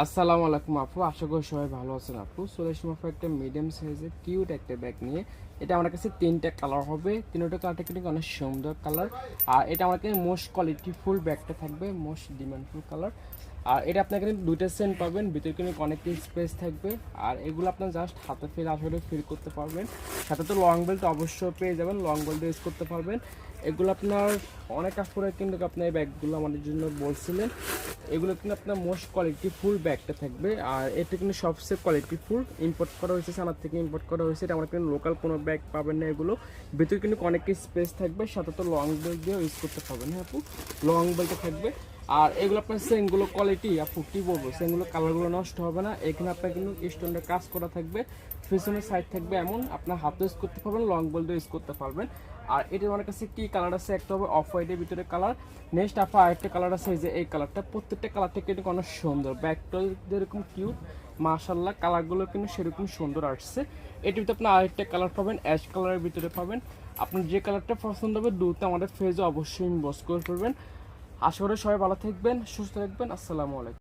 আসসালামু আলাইকুম আপু, আশা করি সবাই ভালো আছেন আপু। চলে এসেছি আপু একটা মিডিয়াম সাইজের কিউট একটা ব্যাগ নিয়ে। এটা আমার কাছে তিনটা কালার হবে, তিনটা কালারটা কিন্তু অনেক সুন্দর কালার। আর এটা আমার কাছে মোস্ট কোয়ালিটি ফুল ব্যাগটা থাকবে, মোস্ট ডিমান্ডফুল কালার। আর এটা আপনার কিন্তু দুইটা সেন্ট পাবেন, ভিতরে কিন্তু অনেক স্পেস থাকবে। আর এগুলো আপনার জাস্ট হাতে ফিল আসলে ফিল করতে পারবেন। সাথে তো লং বেল্ট অবশ্যই পেয়ে যাবেন, লং বেল্ট ইউজ করতে পারবেন। এগুলো আপনার অনেক কাপড়ে কিন্তু আপনি এই ব্যাগগুলো আমাদের জন্য বলছিলেন। এগুলো কিন্তু আপনার মোস্ট কোয়ালিটি ফুল ব্যাগটা থাকবে। আর এটা কিন্তু সবচেয়ে কোয়ালিটি ফুল ইম্পোর্ট করা হয়েছে, সানার থেকে ইম্পোর্ট করা হয়েছে। এটা আমরা কিন্তু লোকাল কোনো ব্যাগ পাবেন না। এগুলো ভিতরে কিন্তু অনেক স্পেস থাকবে, সাথে তো লং বেল্ট দিয়েও ইউজ করতে পারবেন। হ্যাঁ আপু, লং বেল্টে থাকবে। আর এগুলো আপনার সেনগুলো কোয়ালিটি আপু কী বলবো, সেনগুলো কালারগুলো নষ্ট হবে না। এখানে আপনার কিন্তু স্টোনের কাজ করা থাকবে, পিছনের সাইড থাকবে এমন, আপনার হাতে ইউজ করতে পারবেন, লং বেল্টও ইউজ করতে পারবেন। আর এটার আমার কাছে কি কালার আছে, একটা হবে অফ হোয়াইটের ভিতরে কালার। নেক্সট আপা আরেকটা কালার আছে, এই যে এই কালারটা। প্রত্যেকটা কালারটা কিন্তু অনেক সুন্দর, ব্যাগটা যেরকম কিউট মাশাল্লাহ, কালারগুলো কিন্তু সেরকম সুন্দর আসছে। এটির ভিতরে আপনি আরেকটা কালার পাবেন, অ্যাশ কালারের ভিতরে পাবেন। আপনার যে কালারটা পছন্দ হবে দ্রুত আমাদের ফেজে অবশ্যই ইনবক্স করে ফেলবেন। আশা করি সবাই ভালো থাকবেন, সুস্থ থাকবেন। আসসালামু আলাইকুম।